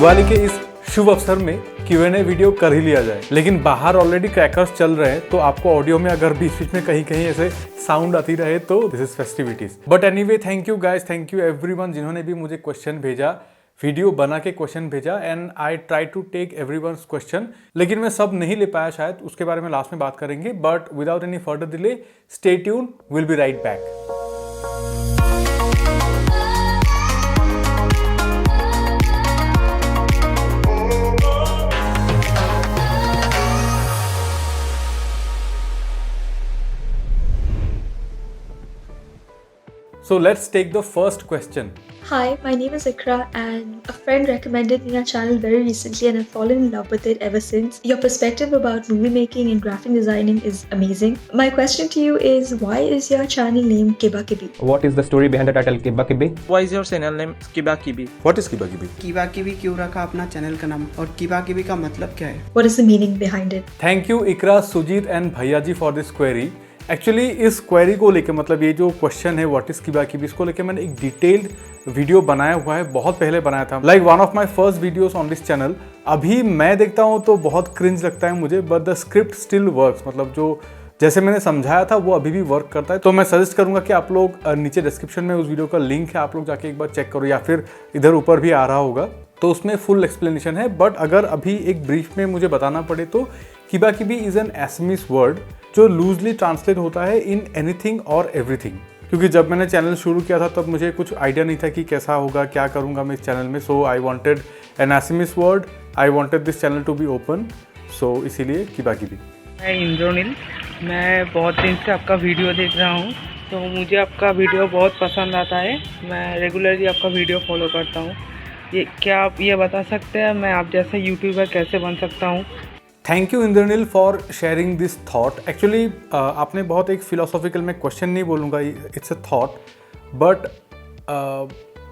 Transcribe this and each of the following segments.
दिवाली के इस शुभ अवसर में Q&A वीडियो कर ही लिया जाए, लेकिन बाहर ऑलरेडी क्रैकर्स चल रहे हैं, तो आपको ऑडियो में अगर बीच बीच में कहीं कहीं ऐसे साउंड आती रहे तो this is festivities. But anyway, thank you guys, thank you everyone जिन्होंने भी मुझे क्वेश्चन भेजा, वीडियो बना के क्वेश्चन भेजा, and I try to take everyone's question. लेकिन मैं सब नहीं ले पाया शायद, उसके बारे में लास्ट में बात करेंगे। But without any further delay, stay tune, will be right back. So let's take the first question. Hi, my name is Ikra and a friend recommended me your channel very recently and I've fallen in love with it ever since. Your perspective about movie making and graphic designing is amazing. My question to you is, why is your channel named Kiba Kibi? What is the story behind the title Kiba Kibi? Why is your channel name Kiba Kibi? What is Kiba Kibi? Kiba Kibi क्यों रखा अपना channel का नाम, और Kiba Kibi का मतलब क्या है? What is the meaning behind it? Thank you Ikra, Sujit and भैया जी for this query. एक्चुअली इस क्वेरी को लेके, मतलब ये जो क्वेश्चन है व्हाट इज किबा किबी, इसको लेके मैंने एक डिटेल्ड वीडियो बनाया हुआ है, बहुत पहले बनाया था, like one of my first videos on this channel. अभी मैं देखता हूँ तो बहुत क्रिंज लगता है मुझे, but the script still works, मतलब जो जैसे मैंने समझाया था वो अभी भी वर्क करता है। तो मैं सजेस्ट करूंगा कि आप लोग नीचे डिस्क्रिप्शन में उस वीडियो का लिंक है, आप लोग जाके एक बार चेक करो, या फिर इधर ऊपर भी आ रहा होगा, तो उसमें फुल एक्सप्लेनेशन है। बट अगर अभी एक ब्रीफ में मुझे बताना पड़े तो किबा किबी इज एन एसमीस वर्ड जो लूजली ट्रांसलेट होता है इन एनीथिंग और एवरीथिंग। क्योंकि जब मैंने चैनल शुरू किया था तब मुझे कुछ आइडिया नहीं था कि कैसा होगा, क्या करूंगा मैं इस चैनल में। सो आई वांटेड एन एसमीस word, I wanted this channel to be open, so इसीलिए किबा किबी। मैं इंद्रोनील, मैं बहुत दिन से आपका वीडियो देख रहा हूँ, तो मुझे आपका वीडियो बहुत पसंद आता है। मैं रेगुलरली आपका वीडियो फॉलो करता हूँ। ये क्या आप ये बता सकते हैं मैं आप जैसे यूट्यूबर कैसे बन सकता हूँ? Thank you Indranil for sharing this thought. Actually आपने बहुत एक फिलोसॉफिकल, में क्वेश्चन नहीं बोलूँगा, it's a thought, but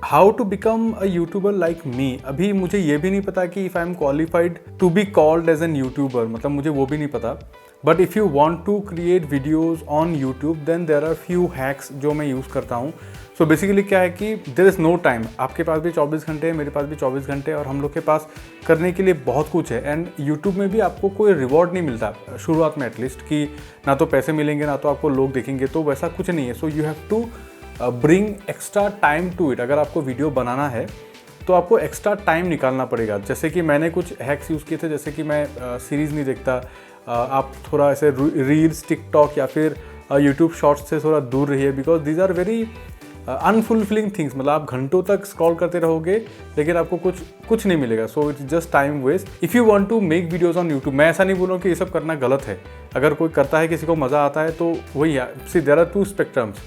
how to become a YouTuber like me. अभी मुझे ये भी नहीं पता कि if I am qualified to be called as an YouTuber, मतलब मुझे वो भी नहीं पता। But if you want to create videos on YouTube then there are few hacks जो मैं यूज़ करता हूँ। सो बेसिकली क्या है कि देर इज़ नो टाइम, आपके पास भी 24 घंटे है, मेरे पास भी 24 घंटे, और हम लोग के पास करने के लिए बहुत कुछ है। एंड यूट्यूब में भी आपको कोई रिवॉर्ड नहीं मिलता शुरुआत में, एटलीस्ट, कि ना तो पैसे मिलेंगे ना तो आपको लोग देखेंगे, तो वैसा कुछ नहीं है। So you have to bring extra time to it. अगर आपको वीडियो बनाना है तो आपको एक्स्ट्रा टाइम निकालना पड़ेगा। जैसे कि मैंने कुछ हैक्स यूज़ किए थे, जैसे कि मैं सीरीज़ नहीं देखता, आप थोड़ा ऐसे रील्स, टिकटॉक या फिर यूट्यूब शॉर्ट्स से थोड़ा दूर रहिए, because these are very unfulfilling things. मतलब आप घंटों तक स्क्रॉल करते रहोगे लेकिन आपको कुछ नहीं मिलेगा। So it's just time waste. If you want to make videos on YouTube, मैं ऐसा नहीं बोल रहा हूँ कि ये सब करना गलत है। अगर कोई करता है, किसी को मज़ा आता है, तो वही है। See there are two spectrums,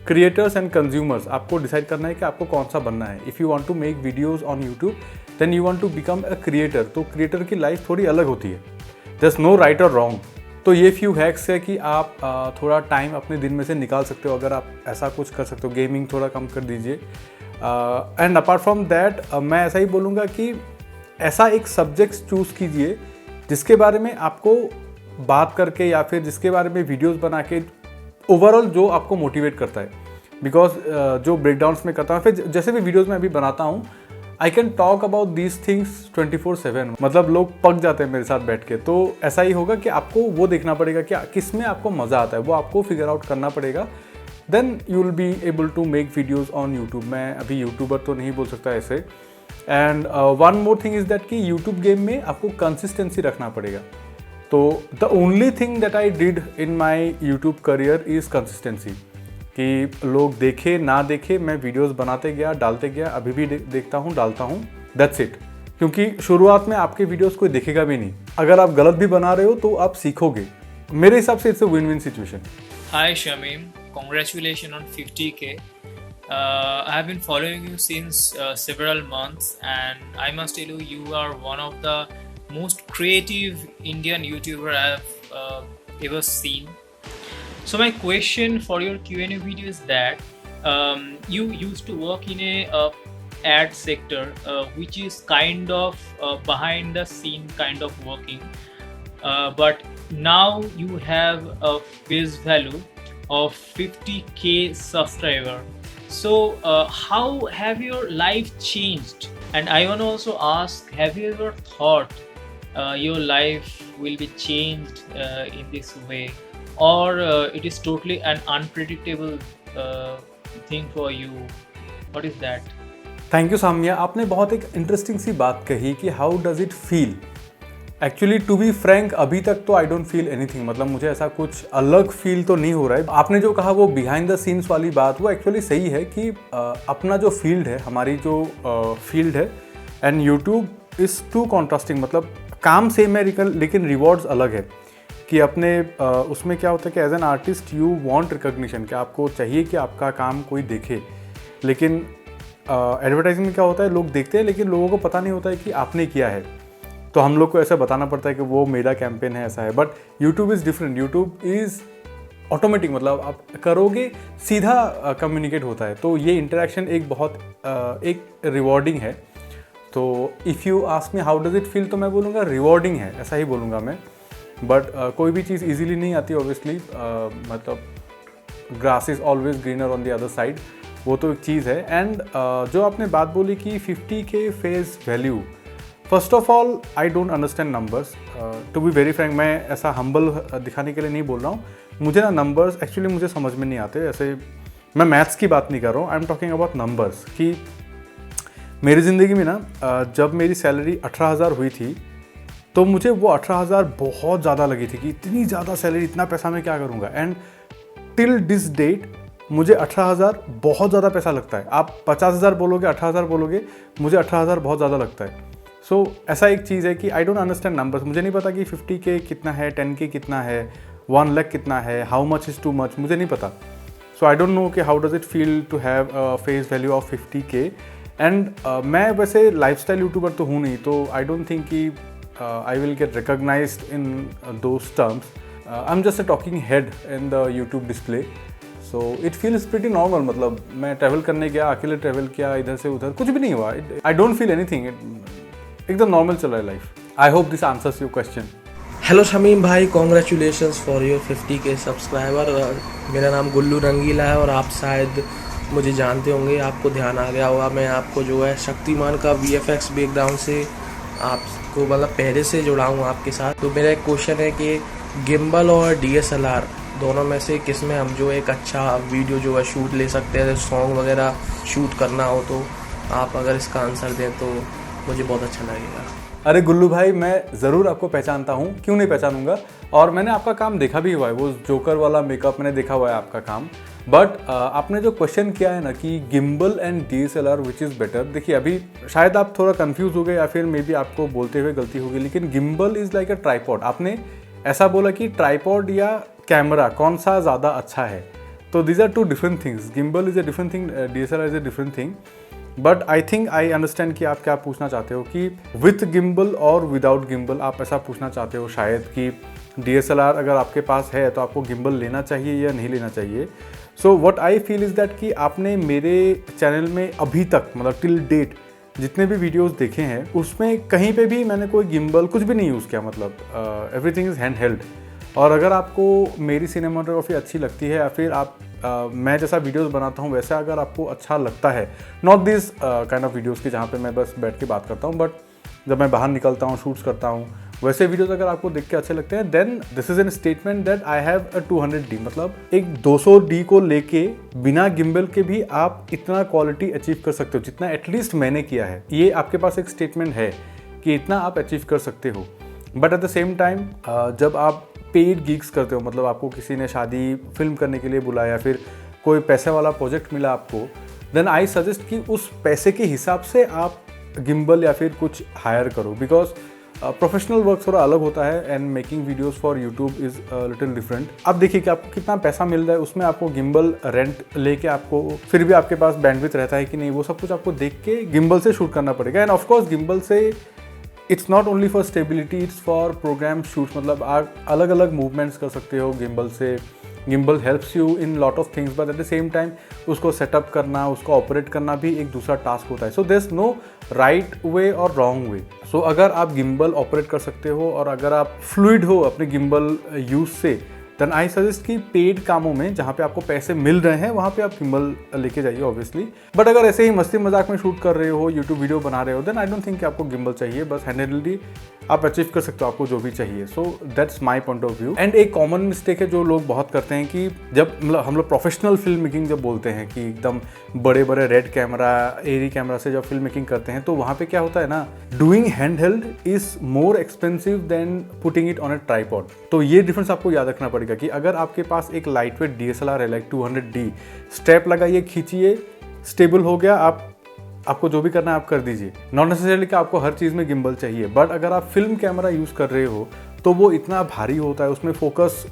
creators and consumers. आपको डिसाइड करना है कि आपको कौन सा बनना है। If you want to make videos on YouTube then you want to become a creator, तो क्रिएटर की लाइफ थोड़ी अलग होती है। जस्ट नो राइट और रॉन्ग। तो ये फ्यू हैक्स है कि आप थोड़ा टाइम अपने दिन में से निकाल सकते हो, अगर आप ऐसा कुछ कर सकते हो। गेमिंग थोड़ा कम कर दीजिए। एंड अपार्ट फ्रॉम दैट मैं ऐसा ही बोलूँगा कि ऐसा एक सब्जेक्ट चूज़ कीजिए जिसके बारे में आपको बात करके या फिर जिसके बारे में वीडियोस बना के ओवरऑल जो आपको मोटिवेट करता है। बिकॉज जो ब्रेकडाउन्स में करता हूँ, फिर जैसे भी वीडियोज़ में अभी बनाता हूँ, I can talk about these things 24/7। मतलब लोग पक जाते हैं मेरे साथ बैठ के। तो ऐसा ही होगा कि आपको वो देखना पड़ेगा कि किस में आपको मज़ा आता है, वो आपको फिगर आउट करना पड़ेगा। Then you will be able to make videos on YouTube. मैं अभी यूट्यूबर तो नहीं बोल सकता ऐसे। And one more thing is that कि यूट्यूब गेम में आपको कंसिस्टेंसी रखना पड़ेगा। तो the only thing that I did in my YouTube career is consistency, कि लोग देखे ना देखे, मैं वीडियोस बनाते गया, डालते गया, अभी भी देखता हूँ, डालता हूँ, दैट्स इट। क्योंकि शुरुआत में आपके वीडियोस कोई देखेगा भी नहीं। अगर आप गलत भी बना रहे हो तो आप सीखोगे। मेरे हिसाब से it's a win win situation. Hi Shamim, congratulations on 50K. I have been following you since several months and I must tell you, you are one of the most creative Indian YouTuber I have ever seen. So my question for your Q&A video is that you used to work in a ad sector which is kind of behind the scene kind of working, but now you have a face value of 50K subscriber. So how have your life changed And I want to also ask, have you ever thought your life will be changed in this way, or it is totally an unpredictable thing for you? What is that? Thank you Saamya, आपने बहुत एक interesting सी बात कही कि how does it feel. Actually to be frank अभी तक तो आई डोंट फील एनीथिंग, मतलब मुझे ऐसा कुछ अलग फील तो नहीं हो रहा है। आपने जो कहा वो बिहाइंड द सीन्स वाली बात, वो एक्चुअली सही है कि अपना जो फील्ड है, हमारी जो फील्ड है and YouTube is to contrasting, मतलब काम सेम है लेकिन रिवॉर्ड्स अलग है। कि अपने उसमें क्या होता है कि as an artist you want recognition, कि आपको चाहिए कि आपका काम कोई देखे। लेकिन एडवर्टाइजिंग में क्या होता है, लोग देखते हैं लेकिन लोगों को पता नहीं होता है कि आपने किया है, तो हम लोग को ऐसा बताना पड़ता है कि वो मेरा कैंपेन है, ऐसा है। But YouTube is different, YouTube is automatic, मतलब आप करोगे सीधा कम्युनिकेट होता है। तो ये इंटरेक्शन एक बहुत एक रिवॉर्डिंग है। तो if you ask me how does it feel, तो मैं बोलूँगा रिवॉर्डिंग है, ऐसा ही बोलूँगा मैं। बट कोई भी चीज़ ईजीली नहीं आती ऑब्वियसली, मतलब grass is always greener on the other side, वो तो एक चीज़ है। एंड जो आपने बात बोली कि 50K face value, first of all I don't understand numbers, to be very frank. मैं ऐसा हम्बल दिखाने के लिए नहीं बोल रहा हूँ, मुझे ना नंबर्स एक्चुअली मुझे समझ में नहीं आते। ऐसे मैं मैथ्स की बात नहीं कर रहा हूँ, I am talking about numbers. कि मेरी ज़िंदगी में ना जब मेरी सैलरी 18,000 हुई थी, तो मुझे वो 18,000 बहुत ज़्यादा लगी थी कि इतनी ज़्यादा सैलरी, इतना पैसा मैं क्या करूँगा। एंड टिल दिस डेट मुझे 18,000 बहुत ज़्यादा पैसा लगता है। आप 50,000 बोलोगे, 18,000 बोलोगे, मुझे 18,000 बहुत ज़्यादा लगता है। सो ऐसा एक चीज़ है कि आई डोंट अंडरस्टैंड नंबर्स। मुझे नहीं पता कि 50K कितना है, 10K कितना है, 1 लाख कितना है, how much is too much, मुझे नहीं पता। सो आई डोंट नो कि how does it feel to have face value of 50K। And मैं वैसे लाइफस्टाइल यूट्यूबर तो हूँ नहीं, तो आई डोंट थिंक कि I will get recognized in those terms. I'm just a talking head in the YouTube display, so it feels pretty normal. मतलब मैं travel करने गया, अकेले ट्रैवल किया, इधर से उधर, कुछ भी नहीं हुआ। I don't feel anything. एकदम नॉर्मल चल रहा है life. I hope this answers your question. Hello Shamim भाई, congratulations for your 50K subscriber. मेरा नाम गुल्लू रंगीला है और आप शायद मुझे जानते होंगे, आपको ध्यान आ गया होगा। मैं आपको जो है शक्तिमान का VFX बैकग्राउंड से आपको मतलब पहले से जुड़ा हूँ आपके साथ। तो मेरा एक क्वेश्चन है कि गिम्बल और DSLR दोनों में से किस में हम जो एक अच्छा वीडियो जो है शूट ले सकते हैं, सॉन्ग वगैरह शूट करना हो, तो आप अगर इसका आंसर दें तो मुझे बहुत अच्छा लगेगा। अरे गुल्लू भाई, मैं ज़रूर आपको पहचानता हूँ, क्यों नहीं पहचानूंगा। और मैंने आपका काम देखा भी हुआ है, वो जोकर वाला मेकअप मैंने देखा हुआ है आपका काम। बट आपने जो क्वेश्चन किया है ना कि gimbal and DSLR which is better, देखिए अभी शायद आप थोड़ा कंफ्यूज हो गए या फिर मे बी आपको बोलते हुए गलती होगी, लेकिन gimbal is like a tripod. आपने ऐसा बोला कि ट्राइपॉड या कैमरा कौन सा ज़्यादा अच्छा है, तो these are two different things. Gimbal is a different thing, DSLR is a different thing. But I think I understand कि आप क्या पूछना चाहते हो, कि विथ गिम्बल और विदाउट गिम्बल आप ऐसा पूछना चाहते हो शायद, कि DSLR अगर आपके पास है तो आपको गिम्बल लेना चाहिए या नहीं लेना चाहिए। So what I feel is that कि आपने मेरे चैनल में अभी तक, मतलब टिल डेट जितने भी वीडियोस देखे हैं, उसमें कहीं पे भी मैंने कोई गिम्बल कुछ भी नहीं यूज़ किया, मतलब एवरीथिंग इज़ हैंड हेल्ड। और अगर आपको मेरी सिनेमाटोग्राफी अच्छी लगती है या फिर आप मैं जैसा वीडियोस बनाता हूँ वैसा अगर आपको अच्छा लगता है, not this kind of videos की जहाँ पे मैं बस बैठ के बात करता हूँ, बट जब मैं बाहर निकलता हूँ, शूट्स करता हूँ, वैसे वीडियोस अगर आपको देख के अच्छे लगते हैं, then this is an statement that I have a 200D, मतलब एक 200D को लेके बिना गिम्बल के भी आप इतना क्वालिटी अचीव कर सकते हो जितना एटलीस्ट मैंने किया है। ये आपके पास एक स्टेटमेंट है कि इतना आप अचीव कर सकते हो। But at the same time जब आप पेड गिग्स करते हो, मतलब आपको किसी ने शादी फिल्म करने के लिए बुलाया या फिर कोई पैसे वाला प्रोजेक्ट मिला आपको, देन आई सजेस्ट कि उस पैसे के हिसाब से आप गिम्बल या फिर कुछ हायर करो, बिकॉज प्रोफेशनल वर्क थोड़ा अलग होता है and making videos for YouTube is little different. अब देखिए कि आपको कितना पैसा मिल रहा है, उसमें आपको गिम्बल रेंट लेके आपको फिर भी आपके पास बैंडविड्थ रहता है कि नहीं, वो सब कुछ आपको देख के गिम्बल से शूट करना पड़ेगा। एंड ऑफकोर्स गिम्बल से it's not only for stability, it's for program shoots, मतलब आप अलग अलग मूवमेंट्स कर सकते हो गिम्बल से। Gimbal helps you in lot of things, but at the same time उसको सेटअप करना, उसको ऑपरेट करना भी एक दूसरा टास्क होता है। So there is no right way और रॉन्ग वे। सो अगर आप गिम्बल ऑपरेट कर सकते हो और अगर आप फ्लूइड हो अपने गिम्बल यूज से, देन आई सजेस्ट कि पेड कामों में जहाँ पे आपको पैसे मिल रहे हैं वहाँ पे आप गिम्बल लेके जाइए ऑब्वियसली। बट अगर ऐसे ही मस्ती मजाक में शूट कर रहे हो, यूट्यूब वीडियो बना रहे हो, देन आई डोंट थिंक कि आपको गिम्बल चाहिए। बस हैंडहेल्डली आप अचीव कर सकते हो आपको जो भी चाहिए। So that's my point of view. And एक कॉमन मिस्टेक है जो लोग बहुत करते हैं कि जब मतलब हम लोग प्रोफेशनल फिल्म मेकिंग जब बोलते हैं कि एकदम बड़े बड़े रेड कैमरा, एरी कैमरा से जब फिल्म मेकिंग करते हैं, तो वहाँ पे क्या होता है ना, doing hand held is more expensive than putting it on a tripod. तो ये डिफरेंस आपको याद रखना पड़ेगा कि अगर आपके पास एक लाइट वेट DSLR है लाइक 200D, स्टेप लगाइए, खींचिए, स्टेबल हो गया, आपको जो भी करना है आप कर दीजिए। नॉट नेसेसरली कि आपको हर चीज़ में गिम्बल चाहिए, बट अगर आप फिल्म कैमरा यूज़ कर रहे हो तो वो इतना भारी होता है, उसमें फोकस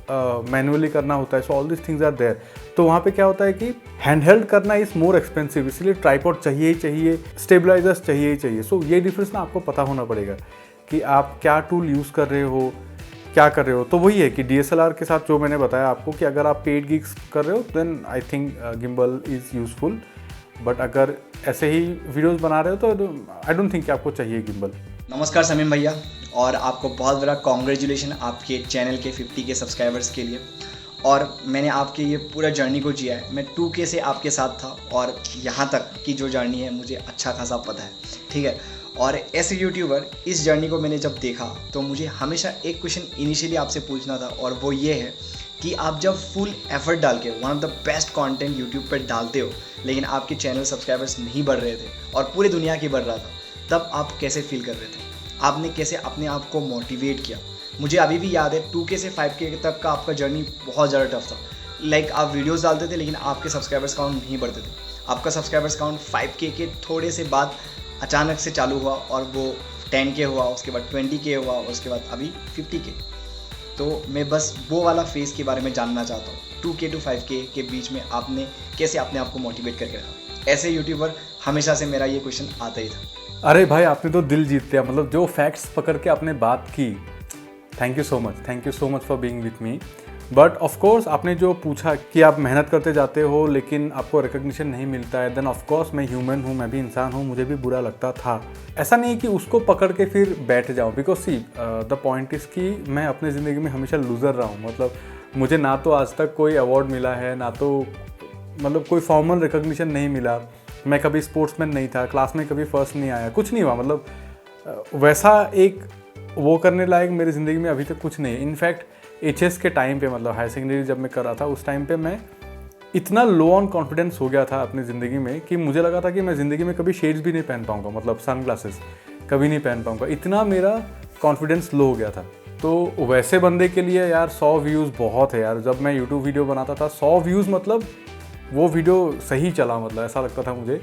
मैनुअली करना होता है। So all this things are there. तो वहाँ पे क्या होता है कि हैंड हेल्ड करना इज़ मोर एक्सपेंसिव, इसलिए ट्राइपॉड चाहिए ही चाहिए, स्टेबलाइजर्स चाहिए ही चाहिए। सो ये डिफरेंस ना आपको पता होना पड़ेगा कि आप क्या टूल यूज़ कर रहे हो, क्या कर रहे हो। तो वही है कि DSLR के साथ जो मैंने बताया आपको कि अगर आप पेड गिग्स कर रहे हो then I think gimbal is useful. But अगर ऐसे ही वीडियोस बना रहे हो तो आई डोंट थिंक कि आपको चाहिए गिम्बल। नमस्कार समीम भैया, और आपको बहुत बड़ा कॉन्ग्रेचुलेशन आपके चैनल के 50 के सब्सक्राइबर्स के लिए। और मैंने आपके ये पूरा जर्नी को जिया है। मैं 2K से आपके साथ था और यहाँ तक की जो जर्नी है मुझे अच्छा खासा पता है, ठीक है। और ऐसे यूट्यूबर इस जर्नी को मैंने जब देखा तो मुझे हमेशा एक क्वेश्चन इनिशियली आपसे पूछना था, और वो ये है कि आप जब फुल एफर्ट डाल के one of the best content YouTube पर डालते हो, लेकिन आपके चैनल सब्सक्राइबर्स नहीं बढ़ रहे थे और पूरी दुनिया की बढ़ रहा था, तब आप कैसे फील कर रहे थे? आपने कैसे अपने आप को मोटिवेट किया? मुझे अभी भी याद है 2K से 5K तक का आपका जर्नी बहुत ज़्यादा टफ था। लाइक आप वीडियोस डालते थे लेकिन आपके सब्सक्राइबर्स काउंट नहीं बढ़ते थे। आपका सब्सक्राइबर्स काउंट 5K के थोड़े से बाद अचानक से चालू हुआ और वो 10K हुआ, उसके बाद 20K हुआ, उसके बाद अभी 50K। तो मैं बस वो वाला फेज़ के बारे में जानना चाहता हूँ। 2K to 5K के बीच में आपने कैसे अपने आप को मोटिवेट करके रखा? ऐसे यूट्यूबर हमेशा से मेरा ये क्वेश्चन आता ही था। अरे भाई, आपने तो दिल जीत लिया। मतलब जो फैक्ट्स पकड़ के आपने बात की, thank you so much for being with me. But of course आपने जो पूछा कि आप मेहनत करते जाते हो लेकिन आपको रिकग्निशन नहीं मिलता है, देन ऑफ कोर्स मैं ह्यूमन हूँ, मैं भी इंसान हूँ, मुझे भी बुरा लगता था। ऐसा नहीं है कि उसको पकड़ के फिर बैठ जाऊँ, because see the point is कि मैं अपनी ज़िंदगी में हमेशा लूज़र रहा हूँ। मतलब मुझे ना तो आज तक कोई अवार्ड मिला है, ना तो मतलब कोई फॉर्मल रिकग्निशन नहीं मिला। मैं कभी स्पोर्ट्समैन नहीं था, क्लास में कभी फर्स्ट नहीं आया, कुछ नहीं हुआ। मतलब वैसा एक वो करने लायक मेरी ज़िंदगी में अभी तक कुछ नहीं है। इनफैक्ट HS के टाइम पे, मतलब हायर सेकेंडरी जब मैं कर रहा था, उस टाइम पे मैं इतना लो ऑन कॉन्फिडेंस हो गया था अपनी ज़िंदगी में कि मुझे लगा था कि मैं ज़िंदगी में कभी शेड्स भी नहीं पहन पाऊँगा, मतलब सन ग्लासेस कभी नहीं पहन पाऊँगा। इतना मेरा कॉन्फिडेंस लो हो गया था। तो वैसे बंदे के लिए यार 100 व्यूज़ बहुत है यार। जब मैं यूट्यूब वीडियो बनाता था 100 व्यूज़, मतलब वो वीडियो सही चला, मतलब ऐसा लगता था मुझे।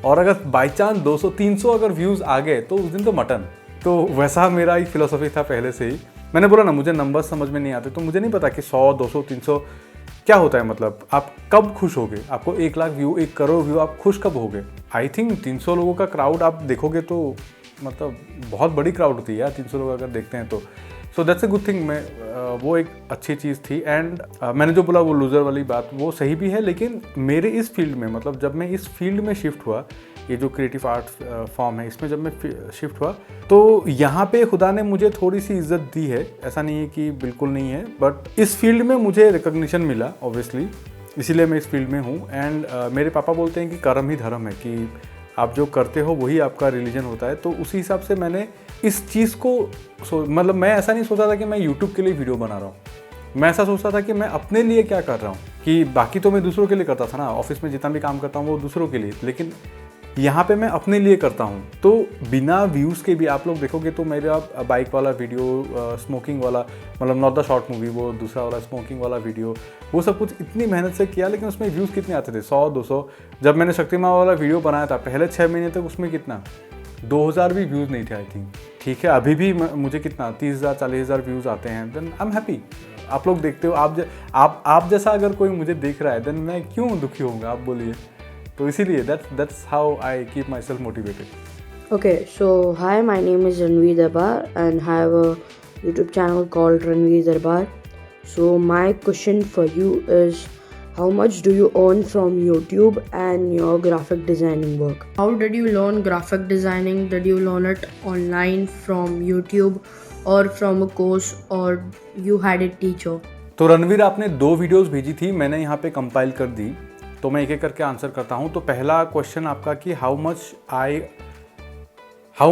और अगर बाई चांस 200-300 अगर व्यूज़ आ गए तो उस दिन तो मटन। तो वैसा मेरा एक फ़िलोसफी था पहले से ही। मैंने बोला ना, मुझे नंबर्स समझ में नहीं आते, तो मुझे नहीं पता कि 100, 200, 300 क्या होता है। मतलब आप कब खुश होगे? आपको 1 लाख व्यू, 1 करोड़ व्यू, आप खुश कब होगे? आई थिंक 300 लोगों का क्राउड आप देखोगे तो मतलब बहुत बड़ी क्राउड होती है यार, 300 लोग अगर देखते हैं तो। So that's a good thing. मैं वो एक अच्छी चीज़ थी। एंड मैंने जो बोला वो लूज़र वाली बात, वो सही भी है। लेकिन मेरे इस फील्ड में, मतलब जब मैं इस फील्ड में शिफ्ट हुआ, ये जो क्रिएटिव आर्ट फॉर्म है, इसमें जब मैं शिफ्ट हुआ तो यहाँ पे खुदा ने मुझे थोड़ी सी इज्जत दी है। ऐसा नहीं है कि बिल्कुल नहीं है, बट इस फील्ड में मुझे रिकग्निशन मिला ऑब्वियसली, इसीलिए मैं इस फील्ड में हूँ। एंड मेरे पापा बोलते हैं कि कर्म ही धर्म है, कि आप जो करते हो वही आपका रिलीजन होता है। तो उसी हिसाब से मैंने इस चीज़ को मतलब मैं ऐसा नहीं सोचा था कि मैं यूट्यूब के लिए वीडियो बना रहा हूँ। मैं ऐसा सोचता था कि मैं अपने लिए क्या कर रहा हूँ, कि बाकी तो मैं दूसरों के लिए करता था ना, ऑफिस में जितना भी काम करता हूँ वो दूसरों के लिए, लेकिन यहाँ पे मैं अपने लिए करता हूँ। तो बिना व्यूज़ के भी आप लोग देखोगे तो मेरा बाइक वाला वीडियो, स्मोकिंग वाला, मतलब नॉट द शॉर्ट मूवी, वो दूसरा वाला स्मोकिंग वाला वीडियो, वो सब कुछ इतनी मेहनत से किया, लेकिन उसमें व्यूज़ कितने आते थे? 100-200। जब मैंने शक्तिमान वाला वीडियो बनाया था पहले 6 महीने तक, उसमें कितना 2000 भी व्यूज़ नहीं थे आई थिंक। ठीक है, अभी भी मुझे कितना 30,000-40,000 व्यूज़ आते हैं, देन आई एम हैप्पी। आप लोग देखते हो, आप जैसा अगर कोई मुझे देख रहा है, देन मैं क्यों दुखी होऊंगा, आप बोलिए। तो इसीलिए that's how I keep myself motivated. Okay, so hi, my name is Ranveer Darbar and I have a YouTube channel called Ranveer Darbar. So my question for you is, how much do you earn from YouTube and your graphic designing work? How did you learn graphic designing? Did you learn it online from YouTube or from a course, or you had a teacher? तो रणवीर, आपने 2 videos भेजी थी, मैंने यहाँ पे compile कर दी, तो मैं एक एक करके आंसर करता हूँ। तो पहला क्वेश्चन आपका कि how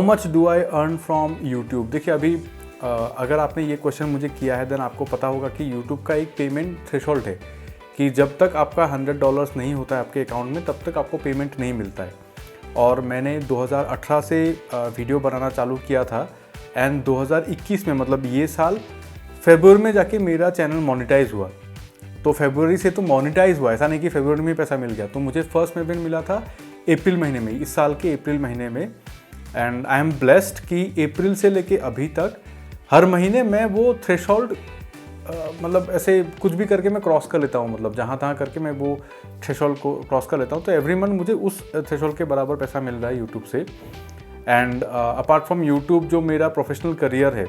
much do I earn from YouTube. देखिए अभी अगर आपने ये क्वेश्चन मुझे किया है देन आपको पता होगा कि यूट्यूब का एक पेमेंट थ्रेशोल्ड है कि जब तक आपका $100 नहीं होता है आपके अकाउंट में तब तक आपको पेमेंट नहीं मिलता है। और मैंने 2018 से वीडियो बनाना चालू किया था एंड 2021 में, मतलब ये साल फरवरी में जाके मेरा चैनल मोनेटाइज हुआ। तो फरवरी से तो मोनेटाइज हुआ, ऐसा नहीं कि फरवरी में पैसा मिल गया। तो मुझे फर्स्ट पेमेंट मिला था अप्रैल महीने में, इस साल के अप्रैल महीने में। एंड आई एम ब्लेस्ड कि अप्रैल से लेके अभी तक हर महीने मैं वो थ्रेशोल्ड मतलब ऐसे कुछ भी करके मैं क्रॉस कर लेता हूँ, मतलब जहाँ तहाँ करके मैं वो थ्रेशोल्ड को क्रॉस कर लेता हूँ। तो एवरी मंथ मुझे उस थ्रेशोल्ड के बराबर पैसा मिल रहा है यूट्यूब से। एंड अपार्ट फ्रॉम यूट्यूब जो मेरा प्रोफेशनल करियर है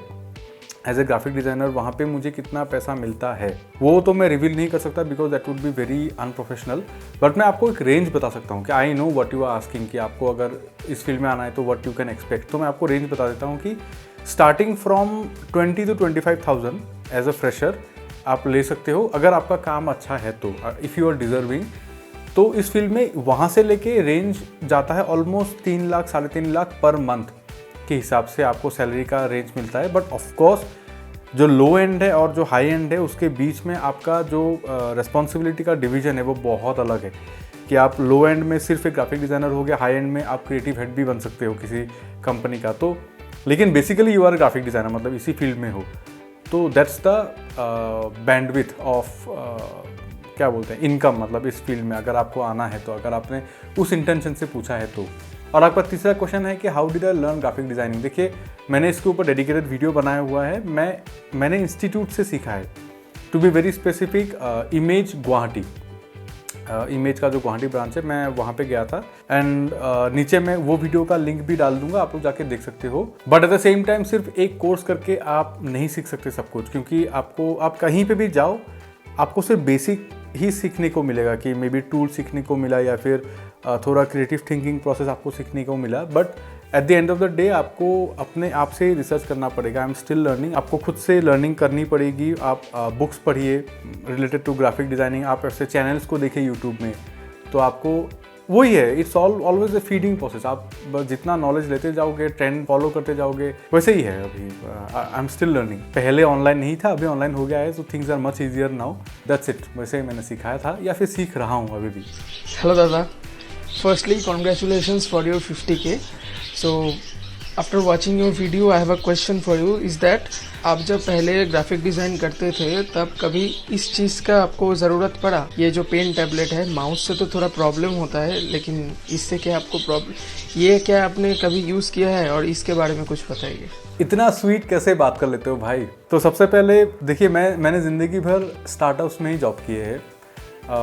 एज ए ग्राफिक डिज़ाइनर, वहाँ पे मुझे कितना पैसा मिलता है वो तो मैं रिवील नहीं कर सकता because that would be very unprofessional. But मैं आपको एक रेंज बता सकता हूँ कि I know what you are asking कि आपको अगर इस फील्ड में आना है तो व्हाट यू कैन एक्सपेक्ट। तो मैं आपको रेंज बता देता हूँ कि starting from 20 to 25,000 as a fresher आप ले सकते हो अगर आपका काम अच्छा है तो, इफ़ यू आर डिजर्विंग। तो इस फील्ड में वहाँ से लेके रेंज जाता है almost 3 lakh 3.5 lakh per month के हिसाब से आपको सैलरी का रेंज मिलता है। बट ऑफकोर्स जो लो एंड है और जो हाई एंड है उसके बीच में आपका जो रिस्पॉन्सिबिलिटी का डिवीजन है वो बहुत अलग है कि आप लो एंड में सिर्फ एक ग्राफिक डिज़ाइनर हो गया, हाई एंड में आप क्रिएटिव हेड भी बन सकते हो किसी कंपनी का। तो लेकिन basically you are graphic designer, मतलब इसी फील्ड में हो। तो दैट्स द बैंडविड्थ ऑफ क्या बोलते हैं इनकम, मतलब इस फील्ड में अगर आपको आना है तो, अगर आपने उस इंटेंशन से पूछा है तो। और आपका तीसरा क्वेश्चन है कि how did I learn graphic designing. देखिए मैंने इसके ऊपर डेडिकेटेड वीडियो बनाया हुआ है, मैंने इंस्टीट्यूट से सीखा है। To be very specific, image Guwahati, image का जो गुवाहाटी ब्रांच है मैं वहाँ पे गया था। एंड नीचे मैं वो वीडियो का लिंक भी डाल दूंगा, आप लोग जाके देख सकते हो। But at the same time सिर्फ एक कोर्स करके आप नहीं सीख सकते सब कुछ, क्योंकि आप कहीं पे भी जाओ आपको सिर्फ बेसिक ही सीखने को मिलेगा कि मे बी टूल सीखने को मिला या फिर थोड़ा क्रिएटिव थिंकिंग प्रोसेस आपको सीखने को मिला। But at the end of the day आपको अपने आप से रिसर्च करना पड़ेगा। आई एम स्टिल लर्निंग, आपको खुद से लर्निंग करनी पड़ेगी। आप बुक्स पढ़िए रिलेटेड टू ग्राफिक डिज़ाइनिंग, आप ऐसे चैनल्स को देखिए यूट्यूब में, तो आपको वही है, it's always a feeding process. आप जितना नॉलेज लेते जाओगे, ट्रेंड फॉलो करते जाओगे, वैसे ही है। अभी आई एम स्टिल लर्निंग। पहले ऑनलाइन नहीं था, अभी ऑनलाइन हो गया है, so things are much easier now. That's it, वैसे ही मैंने सिखाया था या फिर सीख रहा हूँ अभी भी। हेलो दादा, firstly congratulations for your 50K। So after watching your video I have a question for you, is that आप जब पहले ग्राफिक डिज़ाइन करते थे तब कभी इस चीज़ का आपको ज़रूरत पड़ा? ये जो पेन टैबलेट है, माउस से तो थोड़ा प्रॉब्लम होता है, लेकिन इससे क्या आपको प्रॉब्लम, ये क्या आपने कभी यूज़ किया है और इसके बारे में कुछ बताइए। इतना स्वीट कैसे बात कर लेते हो भाई। तो सबसे पहले देखिए मैंने ज़िंदगी भर स्टार्टअप्स में ही जॉब किए है।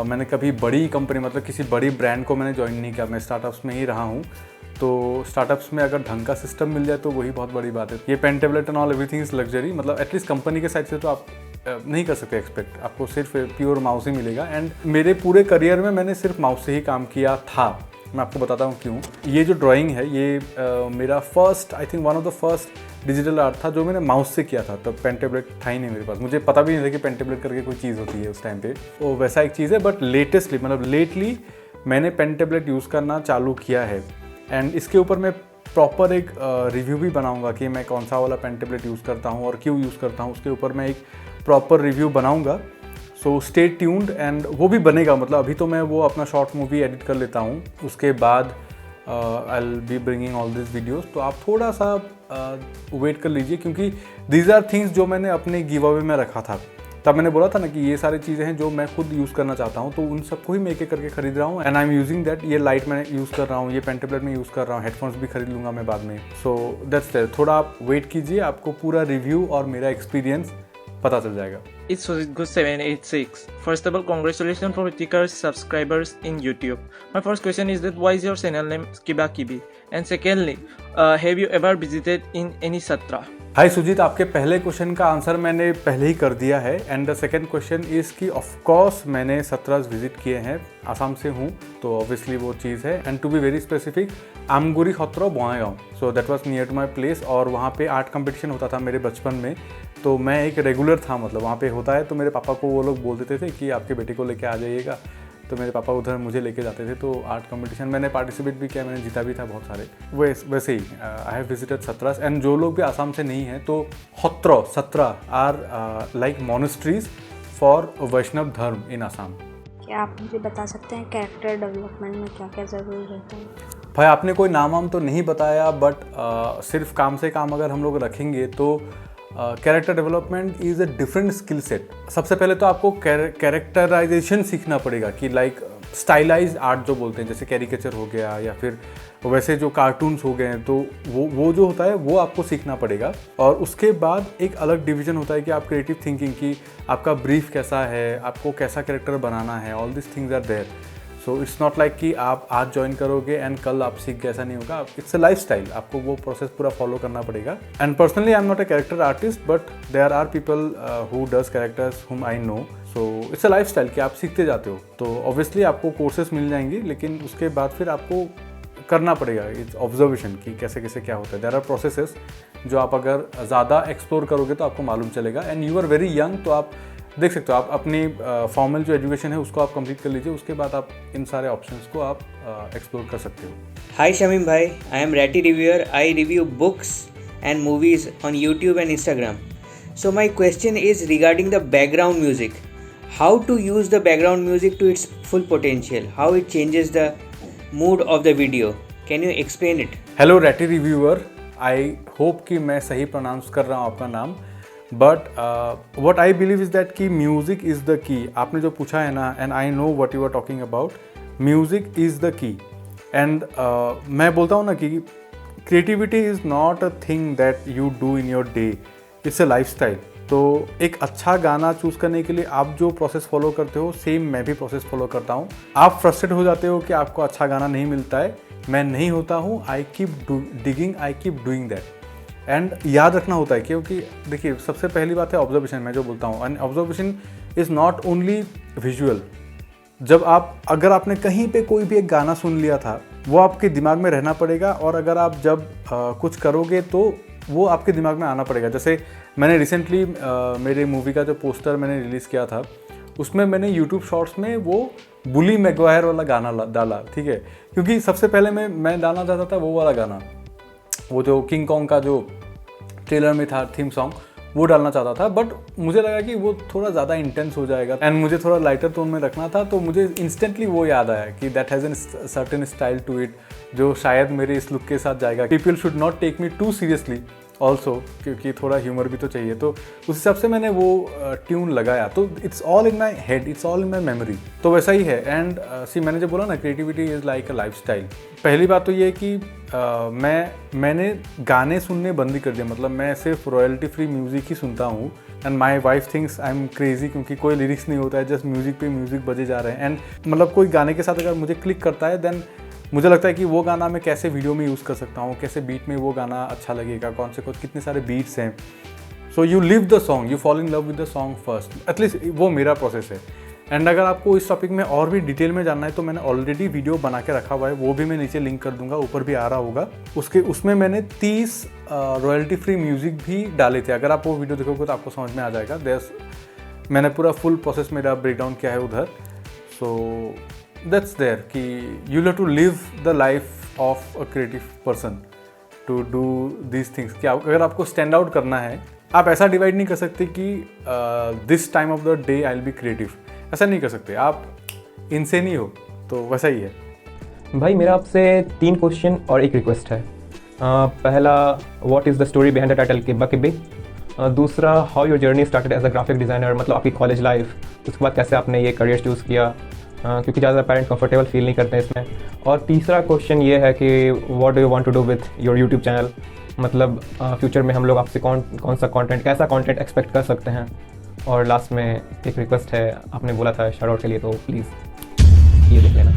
मैंने कभी बड़ी कंपनी, मतलब किसी बड़ी ब्रांड को मैंने ज्वाइन नहीं किया, मैं स्टार्टअप्स में ही रहा हूँ। तो स्टार्टअप्स में अगर ढंग का सिस्टम मिल जाए तो वही बहुत बड़ी बात है। ये pen tablet and all everything is luxury, मतलब एटलीस्ट कंपनी के साइड से तो आप नहीं कर सकते एक्सपेक्ट, आपको सिर्फ प्योर माउस ही मिलेगा। एंड मेरे पूरे करियर में मैंने सिर्फ माउस से ही काम किया था। मैं आपको बताता हूँ क्यों। ये जो ड्राइंग है ये मेरा first, I think one of the first digital art था जो मैंने माउस से किया था। तब पेन टेबलेट था ही नहीं मेरे पास, मुझे पता भी नहीं था कि पेन टेबलेट करके कोई चीज़ होती है उस टाइम पे। तो वैसा एक चीज़ है। बट लेटेस्टली, मतलब लेटली मैंने पेन टेबलेट यूज़ करना चालू किया है। एंड इसके ऊपर मैं प्रॉपर एक रिव्यू भी बनाऊंगा कि मैं कौन सा वाला पेन टेबलेट यूज़ करता हूँ और क्यों यूज़ करता हूँ, उसके ऊपर मैं एक प्रॉपर रिव्यू बनाऊंगा। सो स्टे ट्यून्ड, एंड वो भी बनेगा। मतलब अभी तो मैं वो अपना शॉर्ट मूवी एडिट कर लेता हूँ, उसके बाद I will be bringing all this videos. तो आप थोड़ा सा वेट कर लीजिए, क्योंकि दीज आर थिंग्स जो मैंने अपने गिव अवे में रखा था। तब मैंने बोला था ना कि ये सारी चीज़ें हैं जो मैं खुद यूज़ करना चाहता हूँ, तो उन सबको ही मैं एक एक करके खरीद रहा हूँ। And I am using that. ये लाइट मैं यूज़ कर रहा हूँ, ये पेन टेबलेट में यूज़ कर रहा हूँ, हेडफोन्स भी खरीद लूँगा मैं बाद में। So that's that. थोड़ा आप वेट कीजिए, आपको पूरा रिव्यू और मेरा एक्सपीरियंस पता चल जाएगा। It's Good786. First of all, congratulations for 50K subscribers in YouTube. My first question is that why is your channel name Kiba Kibi? And secondly, have you ever visited in any satra? हाय सुजीत, आपके पहले question का answer मैंने पहले ही कर दिया है and the second question is कि of course मैंने सतराज विजिट किए हैं, आसाम से हूँ तो ऑब्वियसली वो चीज़ है। And to be very specific, Amguri खतरो बोआगांव, so that was near to my place. और वहाँ पे आर्ट कंपटीशन होता था मेरे बचपन में, तो मैं एक रेगुलर था, मतलब वहाँ पे होता है। तो मेरे पापा को वो लोग बोल देते थे कि आपके बेटे को लेके आ जाइएगा, तो मेरे पापा उधर मुझे लेके जाते थे। तो आर्ट कंपटीशन मैंने पार्टिसिपेट भी किया, मैंने जीता भी था बहुत सारे। वैसे ही आई हैव विजिटेड सतरास। एंड जो लोग भी आसाम से नहीं हैं तो सत्रह आर लाइक मोनेस्ट्रीज फॉर वैष्णव धर्म इन आसाम। क्या आप मुझे बता सकते हैं कैरेक्टर डेवलपमेंट में क्या क्या ज़रूरी रहता है? भाई आपने कोई नाम तो नहीं बताया, बट सिर्फ काम से काम अगर हम लोग रखेंगे तो character development is a different skill set. सबसे पहले तो आपको कैरेक्टराइजेशन सीखना पड़ेगा कि लाइक स्टाइलाइज्ड आर्ट जो बोलते हैं, जैसे कैरिकेचर हो गया या फिर वैसे जो कार्टून्स हो गए हैं, तो वो जो होता है वो आपको सीखना पड़ेगा। और उसके बाद एक अलग डिवीजन होता है कि आप क्रिएटिव थिंकिंग की आपका ब्रीफ कैसा है, आपको कैसा कैरेक्टर बनाना है, all this things are there. So it's not like कि आप आज ज्वाइन करोगे एंड कल आप सीख गए, ऐसा नहीं होगा। इट्स अ लाइफस्टाइल, आपको वो प्रोसेस पूरा फॉलो करना पड़ेगा। And personally I am not a character artist, but there are people who does characters whom I know. So it's a lifestyle कि आप सीखते जाते हो। तो ऑब्वियसली आपको कोर्सेस मिल जाएंगी, लेकिन उसके बाद फिर आपको करना पड़ेगा इट्स ऑब्जर्वेशन कि कैसे कैसे क्या होता है। देयर आर प्रोसेसेस जो आप अगर ज़्यादा एक्सप्लोर करोगे तो आपको मालूम चलेगा। And you are very young, तो आप देख सकते हो, आप अपनी फॉर्मल जो एजुकेशन है उसको आप कंप्लीट कर लीजिए, उसके बाद आप इन सारे ऑप्शंस को आप एक्सप्लोर कर सकते हो। हाय शमीम भाई, I am ratty reviewer. I review books and movies on YouTube and Instagram. So my question is regarding the background music. How to use the background music to its full potential? How it changes the mood of the video? Can you explain it? Hello ratty reviewer, I hope कि मैं सही pronounce कर रहा हूँ आपका नाम। But what I believe is that कि music is the key. आपने जो पूछा है ना, and I know what you are talking about, music is the key. And मैं बोलता हूँ ना कि creativity is not a thing that you do in your day, it's a lifestyle. तो एक अच्छा गाना चूज़ करने के लिए आप जो प्रोसेस फॉलो करते हो, सेम मैं भी प्रोसेस फॉलो करता हूँ। आप फ्रस्ट्रेट हो जाते हो कि आपको अच्छा गाना नहीं मिलता है, मैं नहीं होता हूँ। I keep digging, I keep doing that. And याद रखना होता है, क्योंकि देखिए सबसे पहली बात है ऑब्जर्वेशन, मैं जो बोलता हूँ। And observation is not only visual. जब अगर आपने कहीं पे कोई भी एक गाना सुन लिया था, वो आपके दिमाग में रहना पड़ेगा। और अगर आप जब कुछ करोगे तो वो आपके दिमाग में आना पड़ेगा। जैसे मैंने रिसेंटली मेरे मूवी का जो पोस्टर मैंने रिलीज़ किया था, उसमें मैंने यूट्यूब शॉर्ट्स में वो बुली मैगवायर वाला गाना डाला, ठीक है। क्योंकि सबसे पहले मैं डालना चाहता था वो वाला गाना, वो जो किंग कॉन्ग का जो ट्रेलर में था थीम सॉन्ग, वो डालना चाहता था। बट मुझे लगा कि वो थोड़ा ज़्यादा इंटेंस हो जाएगा एंड मुझे थोड़ा लाइटर टोन में रखना था। तो मुझे इंस्टेंटली वो याद आया कि that has an certain style to it, जो शायद मेरे इस लुक के साथ जाएगा। People should not take me too seriously also, क्योंकि थोड़ा ह्यूमर भी तो चाहिए। तो उस हिसाब से मैंने वो ट्यून लगाया। तो it's all in my head, it's all in my memory. तो वैसा ही है। एंड सी मैंने जो बोला ना, creativity is like a life style. पहली बात तो ये कि मैंने गाने सुनने बंद ही कर दिया, मतलब मैं सिर्फ रॉयल्टी फ्री म्यूज़िक ही सुनता हूँ। And my wife thinks I am crazy, क्योंकि कोई लिरिक्स नहीं होता है, जस्ट म्यूज़िक पे म्यूज़िक बजे जा रहे हैं। एंड मतलब कोई गाने के साथ अगर मुझे क्लिक करता है, देन मुझे लगता है कि वो गाना मैं कैसे वीडियो में यूज़ कर सकता हूँ, कैसे बीट में वो गाना अच्छा लगेगा, कौन से कितने सारे बीट्स हैं। So you live the song, you fall in love with the song first, at least वो मेरा प्रोसेस है। एंड अगर आपको इस टॉपिक में और भी डिटेल में जानना है तो मैंने ऑलरेडी वीडियो बना के रखा हुआ है, वो भी मैं नीचे लिंक कर दूंगा, ऊपर भी आ रहा होगा। उसमें मैंने 30 रॉयल्टी फ्री म्यूज़िक भी डाले थे। अगर आप वो वीडियो देखोगे तो आपको समझ में आ जाएगा। मैंने पूरा फुल प्रोसेस मेरा ब्रेक डाउन किया है उधर। So that's there that you have to live the life of a creative person to do these things. कि अगर आपको स्टैंड आउट करना है, आप ऐसा डिवाइड नहीं कर सकते कि this time of the day I will be creative, ऐसा नहीं कर सकते। आप इनसे नहीं हो, तो वैसा ही है। भाई मेरा आपसे 3 क्वेश्चन और एक रिक्वेस्ट है। पहला, what is the story behind the title किब्बा किब्बे। दूसरा, how your journey started as a graphic designer, मतलब आपकी कॉलेज लाइफ, उसके बाद कैसे आपने ये करियर चूज़ किया, क्योंकि ज़्यादा पेरेंट कंफर्टेबल फील नहीं करते हैं इसमें। और तीसरा क्वेश्चन ये है कि what do you want to do with your YouTube channel, मतलब फ्यूचर में हम लोग आपसे कौन सा कंटेंट, कैसा कंटेंट एक्सपेक्ट कर सकते हैं। और लास्ट में एक रिक्वेस्ट है, आपने बोला था शाउट आउट के लिए, तो प्लीज़ ये देख लेना।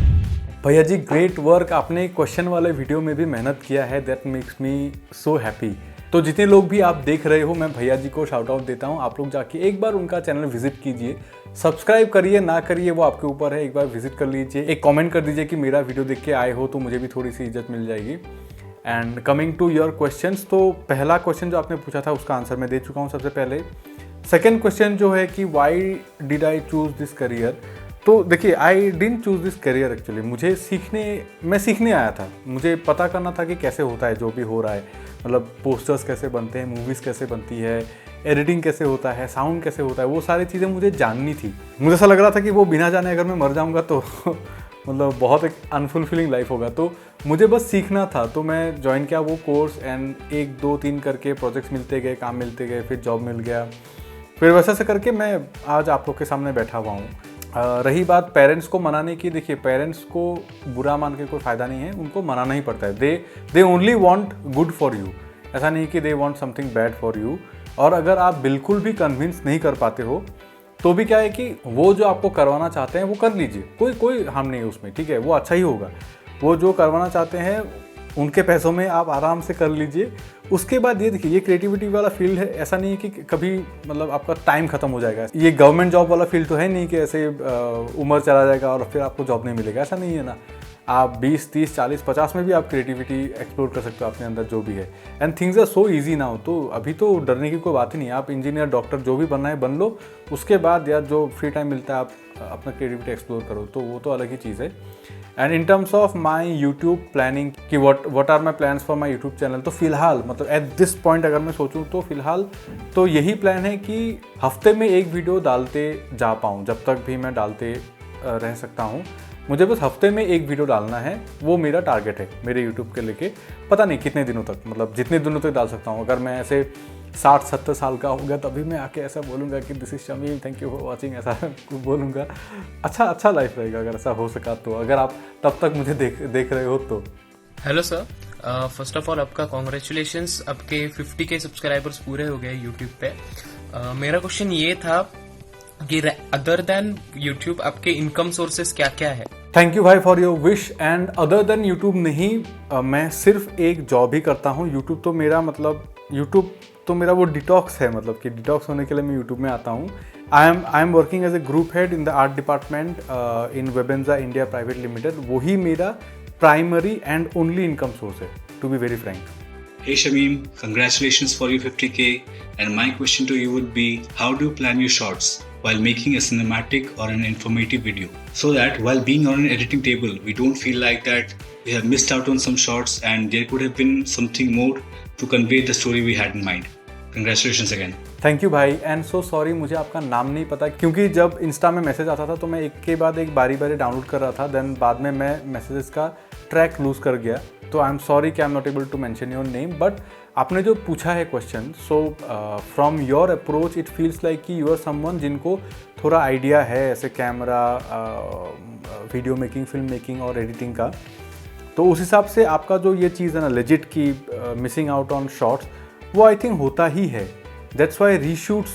भैया जी ग्रेट वर्क, आपने क्वेश्चन वाले वीडियो में भी मेहनत किया है, that makes me so happy. तो जितने लोग भी आप देख रहे हो, मैं भैया जी को शाउट आउट देता हूँ। आप लोग जाके एक बार उनका चैनल विजिट कीजिए, सब्सक्राइब करिए ना करिए वो आपके ऊपर है, एक बार विजिट कर लीजिए, एक कमेंट कर दीजिए कि मेरा वीडियो देख के आए हो, तो मुझे भी थोड़ी सी इज्जत मिल जाएगी। And coming to your questions, तो पहला क्वेश्चन जो आपने पूछा था उसका आंसर मैं दे चुका हूँ सबसे पहले। सेकेंड क्वेश्चन जो है कि why did I choose this career, तो देखिए I didn't choose this career actually. मैं सीखने आया था, मुझे पता करना था कि कैसे होता है जो भी हो रहा है, मतलब पोस्टर्स कैसे बनते हैं, मूवीज़ कैसे बनती है, एडिटिंग कैसे होता है, साउंड कैसे होता है, वो सारी चीज़ें मुझे जाननी थी। मुझे ऐसा लग रहा था कि वो बिना जाने अगर मैं मर जाऊँगा तो मतलब बहुत एक अनफुलफिलिंग लाइफ होगा, तो मुझे बस सीखना था। तो मैं ज्वाइन किया वो कोर्स एंड 1 2 3 करके प्रोजेक्ट्स मिलते गए, काम मिलते गए, फिर जॉब मिल गया, फिर वैसे से करके मैं आज आप लोग के सामने बैठा हुआ हूँ। रही बात पेरेंट्स को मनाने की, देखिए पेरेंट्स को बुरा मान के कोई फ़ायदा नहीं है, उनको मनाना ही पड़ता है। They only want good for you, ऐसा नहीं कि they want something bad for you. और अगर आप बिल्कुल भी कन्विंस नहीं कर पाते हो तो भी क्या है कि वो जो आपको करवाना चाहते हैं वो कर लीजिए, कोई हार्म नहीं है उसमें, ठीक है, वो अच्छा ही होगा। वो जो करवाना चाहते हैं उनके पैसों में आप आराम से कर लीजिए। उसके बाद ये देखिए, ये क्रिएटिविटी वाला फील्ड है, ऐसा नहीं है कि कभी मतलब आपका टाइम खत्म हो जाएगा। ये गवर्नमेंट जॉब वाला फील्ड तो है नहीं कि ऐसे उम्र चला जाएगा और फिर आपको जॉब नहीं मिलेगा, ऐसा नहीं है ना। आप 20 30 40 50 में भी आप क्रिएटिविटी एक्सप्लोर कर सकते हो अपने अंदर जो भी है। And things are so easy now, तो अभी तो डरने की कोई बात ही नहीं है। आप इंजीनियर, डॉक्टर जो भी बनना है बन लो, उसके बाद यार जो फ्री टाइम मिलता है आप अपना क्रिएटिविटी एक्सप्लोर करो, तो वो तो अलग ही चीज़ है। And in terms of my YouTube planning कि what are my plans for my YouTube channel, तो फिलहाल मतलब एट दिस पॉइंट अगर मैं सोचूं तो फिलहाल तो यही प्लान है कि हफ्ते में 1 वीडियो डालते जा पाऊँ, जब तक भी मैं डालते रह सकता हूँ। मुझे बस हफ्ते में 1 वीडियो डालना है, वो मेरा टारगेट है मेरे यूट्यूब के लेके। पता नहीं कितने दिनों तक, मतलब जितने दिनों तक डाल सकता हूँ। अगर मैं ऐसे 60-70 साल का हो गया तभी मैं आके ऐसा बोलूँगा कि this is Shamim, thank you for watching, ऐसा बोलूँगा। अच्छा लाइफ रहेगा अगर ऐसा हो सका तो, अगर आप तब तक मुझे देख रहे हो तो। Hello sir, first of all आपका कॉन्ग्रेचुलेशंस, आपके 50K सब्सक्राइबर्स पूरे हो गए यूट्यूब पे। मेरा क्वेश्चन ये था कि अदर देन यूट्यूब आपके इनकम सोर्सेस क्या क्या है? थैंक यू भाई for your wish. And other than YouTube नहीं, मैं सिर्फ एक जॉब ही करता हूँ। यूट्यूब तो मेरा वो डिटॉक्स है, मतलब कि डिटॉक्स होने के लिए मैं यूट्यूब में आता हूँ। I am working as a group head in the art department in वेबेंजा इंडिया प्राइवेट लिमिटेड। वही मेरा primary and only income source है, to be very frank. Hey Shamim, congratulations for your 50K, and my question to you would be, how do you plan your shorts while making a cinematic or an informative video, so that while being on an editing table we don't feel like that we have missed out on some shots and there could have been something more to convey the story we had in mind. Congratulations again. Thank you भाई, and so sorry मुझे आपका नाम नहीं पता, क्योंकि जब Insta में message आता था तो मैं एक के बाद एक बारी डाउनलोड कर रहा था, देन बाद में मैं मैसेजेस का ट्रैक लूज कर गया। तो आई एम सॉरी कि I am not able to mention your name, but आपने जो पूछा है question, so from your approach it feels like कि यू आर समवन जिनको थोड़ा आइडिया है ऐसे camera, video making, film making और एडिटिंग का। तो उस हिसाब से आपका जो ये चीज़ है ना लेजिट की मिसिंग आउट ऑन शॉट्स, वो आई थिंक होता ही है। That's why reshoots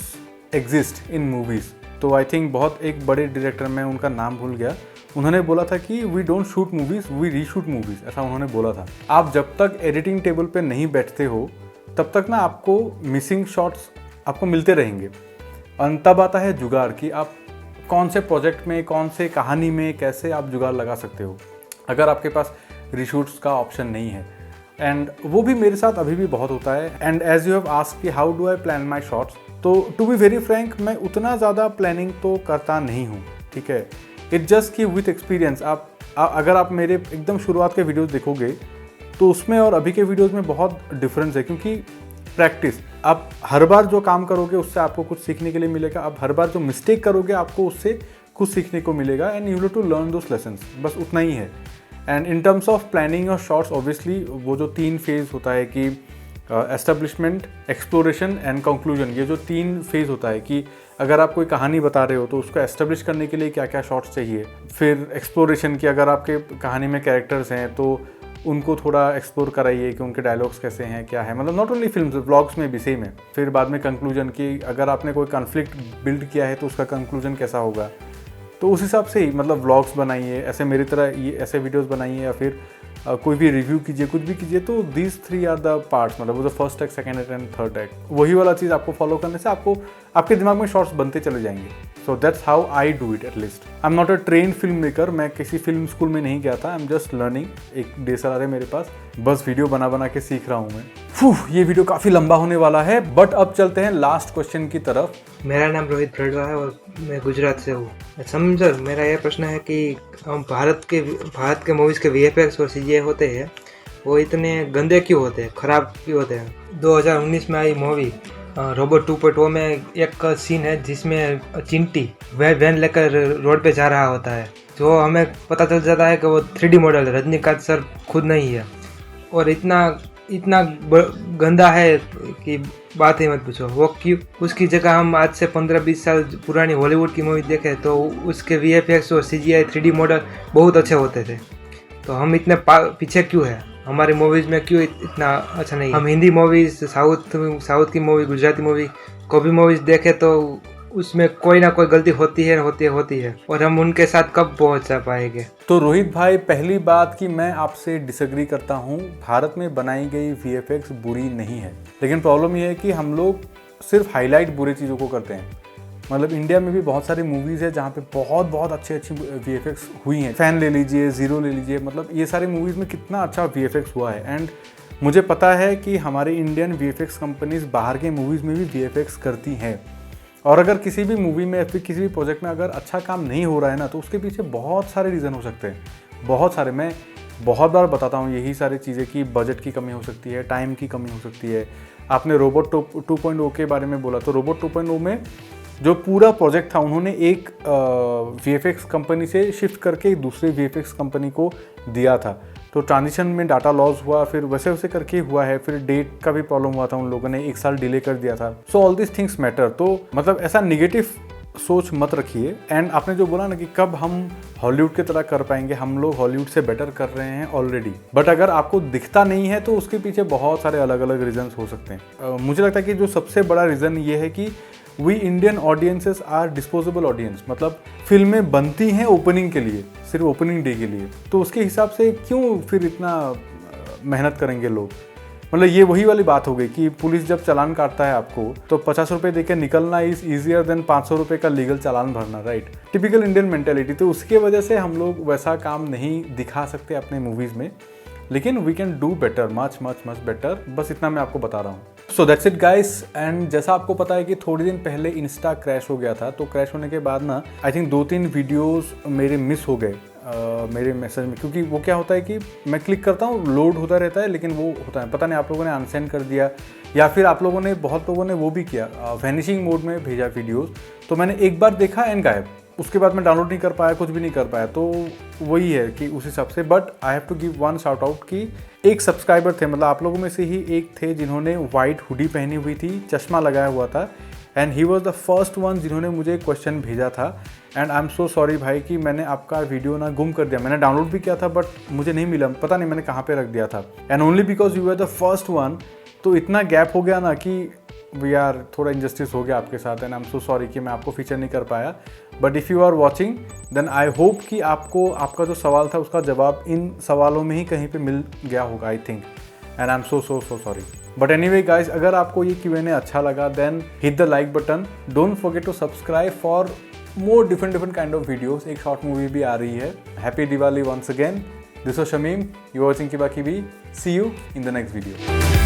exist in movies. तो आई थिंक बहुत एक बड़े डायरेक्टर, मैं उनका नाम भूल गया, उन्होंने बोला था कि we don't shoot movies, we reshoot movies, ऐसा उन्होंने बोला था। आप जब तक एडिटिंग टेबल पे नहीं बैठते हो तब तक ना आपको मिसिंग शॉट्स आपको मिलते रहेंगे। और तब आता है जुगाड़ कि आप कौन से प्रोजेक्ट में, कौन से कहानी में कैसे आप जुगाड़ लगा सकते हो, अगर आपके पास रीशूट्स का ऑप्शन नहीं है। एंड वो भी मेरे साथ अभी भी बहुत होता है। And as you have asked कि how do I plan my shots, तो टू बी वेरी फ्रैंक मैं उतना ज़्यादा प्लानिंग तो करता नहीं हूँ, ठीक है। इट जस्ट कि विथ एक्सपीरियंस अगर आप मेरे एकदम शुरुआत के वीडियोस देखोगे तो उसमें और अभी के वीडियोस में बहुत डिफरेंस है, क्योंकि प्रैक्टिस, आप हर बार जो काम करोगे उससे आपको कुछ सीखने के लिए मिलेगा, आप हर बार जो मिस्टेक करोगे आपको उससे कुछ सीखने को मिलेगा, and you have to learn those lessons, बस उतना ही है। And in terms of planning और शॉर्ट्स, ऑब्वियसली वो जो 3 फेज़ होता है कि एस्टेब्लिशमेंट, एक्सप्लोरेशन एंड कंक्लूजन, ये जो 3 फेज़ होता है कि अगर आप कोई कहानी बता रहे हो तो उसको एस्टेब्लिश करने के लिए क्या क्या शॉट्स चाहिए, फिर एक्सप्लोरेशन की अगर आपके कहानी में कैरेक्टर्स हैं तो उनको थोड़ा एक्सप्लोर कराइए कि उनके डायलॉग्स कैसे हैं, क्या है, मतलब नॉट ओनली फिल्म, व्लॉग्स में भी सेम है। फिर बाद में कंक्लूजन की अगर आपने कोई कॉन्फ्लिक्ट बिल्ड किया है तो उसका कंक्लूजन कैसा होगा, तो उस हिसाब से ही मतलब व्लॉग्स बनाइए, ऐसे मेरी तरह ये ऐसे वीडियोस बनाइए, या फिर कोई भी रिव्यू कीजिए, कुछ भी कीजिए, तो दीज 3 आर द पार्ट्स, मतलब वो जो first tag, second tag and third tag, वही वाला चीज़ आपको फॉलो करने से आपको आपके दिमाग में शॉर्ट्स बनते चले जाएंगे. So that's how I do it at least. I am not a train film maker, मैं किसी फिल्म स्कूल में नहीं गया था. I am just learning. एक DSLR है मेरे पास, बस वीडियो बना बना के सीख रहा हूँ मैं. ये वीडियो काफ़ी लंबा होने वाला है, बट अब चलते हैं लास्ट क्वेश्चन की तरफ. मेरा नाम रोहित भरडवा है और मैं गुजरात से हूँ. समझो, मेरा यह प्रश्न है कि हम भारत के मूवीज़ के VFX और CGI होते हैं, वो इतने गंदे क्यों होते हैं, ख़राब क्यों होते हैं. 2019 में आई मूवी रोबोट 2.0 में एक सीन है जिसमें चिंटी वैन लेकर रोड पे जा रहा होता है, जो हमें पता चल जाता है कि वो 3D मॉडल है, रजनीकांत सर खुद नहीं है. और इतना गंदा है कि बात ही मत पूछो. वो क्यों, उसकी जगह हम आज से 15-20 साल पुरानी हॉलीवुड की मूवी देखें तो उसके VFX और CGI 3D मॉडल बहुत अच्छे होते थे. तो हम इतने पीछे क्यों है, हमारी मूवीज़ में क्यों इतना अच्छा नहीं. हम हिंदी मूवीज़, साउथ की मूवी, गुजराती मूवी, कोई भी मूवीज़ देखें तो उसमें कोई ना कोई गलती होती है और हम उनके साथ कब पहुंच पाएंगे. तो रोहित भाई, पहली बात कि मैं आपसे डिसएग्री करता हूं. भारत में बनाई गई VFX बुरी नहीं है, लेकिन प्रॉब्लम यह है कि हम लोग सिर्फ हाईलाइट बुरी चीज़ों को करते हैं. मतलब इंडिया में भी बहुत सारी मूवीज़ है जहाँ पे बहुत अच्छी VFX हुई हैं. फैन ले लीजिए, ज़ीरो ले लीजिए, मतलब ये सारी मूवीज़ में कितना अच्छा VFX हुआ है. एंड मुझे पता है कि हमारी इंडियन VFX कंपनीज बाहर के मूवीज़ में भी VFX करती हैं. और अगर किसी भी मूवी में या फिर किसी भी प्रोजेक्ट में अगर अच्छा काम नहीं हो रहा है ना, तो उसके पीछे बहुत सारे रीज़न हो सकते हैं. बहुत सारे, मैं बहुत बार बताता हूँ यही सारी चीज़ें कि बजट की कमी हो सकती है, टाइम की कमी हो सकती है. आपने रोबोट 2.0 के बारे में बोला, तो रोबोट 2.0 में जो पूरा प्रोजेक्ट था उन्होंने एक VFX कंपनी से शिफ्ट करके दूसरे VFX कंपनी को दिया था. तो ट्रांजिशन में डाटा लॉस हुआ, फिर वैसे करके हुआ है. फिर डेट का भी प्रॉब्लम हुआ था, उन लोगों ने 1 साल डिले कर दिया था. सो ऑल दिस थिंग्स मैटर. तो मतलब ऐसा निगेटिव सोच मत रखिए. एंड आपने जो बोला ना कि कब हम हॉलीवुड की तरह कर पाएंगे, हम लोग हॉलीवुड से बेटर कर रहे हैं ऑलरेडी. बट अगर आपको दिखता नहीं है तो उसके पीछे बहुत सारे अलग अलग रीजंस हो सकते हैं. मुझे लगता है कि जो सबसे बड़ा रीज़न ये है कि we Indian audiences are disposable audience. मतलब फिल्में बनती हैं ओपनिंग के लिए, सिर्फ ओपनिंग डे के लिए. तो उसके हिसाब से क्यों फिर इतना मेहनत करेंगे लोग. मतलब ये वही वाली बात हो गई कि पुलिस जब चालान काटता है आपको, तो 50 रुपये देकर निकलना इज ईजियर देन 500 रुपये का लीगल चालान भरना. Right, typical Indian mentality. तो उसके वजह से हम लोग वैसा काम नहीं दिखा सकते अपने मूवीज़ में. लेकिन we can do better, much better. बस इतना मैं आपको बता रहा हूँ. So that's it guys. And जैसा आपको पता है कि थोड़ी दिन पहले इंस्टा क्रैश हो गया था. तो क्रैश होने के बाद ना आई थिंक 2-3 वीडियोस मेरे मिस हो गए मेरे मैसेज में. क्योंकि वो क्या होता है कि मैं क्लिक करता हूँ, लोड होता रहता है, लेकिन वो होता है, पता नहीं आप लोगों ने अनसेंड कर दिया या फिर आप लोगों ने, बहुत लोगों ने वो भी किया, वैनिशिंग मोड में भेजा वीडियोज़. तो मैंने एक बार देखा एंड गायब. उसके बाद मैं डाउनलोड नहीं कर पाया, कुछ भी नहीं कर पाया. तो वही है कि उस हिसाब से. But I have to give one shout out कि एक सब्सक्राइबर थे, मतलब आप लोगों में से ही एक थे जिन्होंने वाइट हुडी पहनी हुई थी, चश्मा लगाया हुआ था. And he was the first one जिन्होंने मुझे क्वेश्चन भेजा था. And I am so sorry भाई कि मैंने आपका वीडियो ना गुम कर दिया. मैंने डाउनलोड भी किया था बट मुझे नहीं मिला, पता नहीं मैंने कहाँ पे रख दिया था. And only because you are the first one. तो इतना गैप हो गया ना कि वी आर, थोड़ा इंजस्टिस हो गया आपके साथ. And I am so sorry कि मैं आपको फीचर नहीं कर पाया. But if you are watching then I hope कि आपको आपका जो सवाल था उसका जवाब इन सवालों में ही कहीं पे मिल गया होगा I think. And I am so sorry. But anyway guys, अगर आपको ये Q&A अच्छा लगा then hit the like button. Don't forget to subscribe for more different kind of videos. एक शॉर्ट मूवी भी आ रही है. Happy Diwali once again. This was Shamim. You are watching किबा किबी. See you in the next video.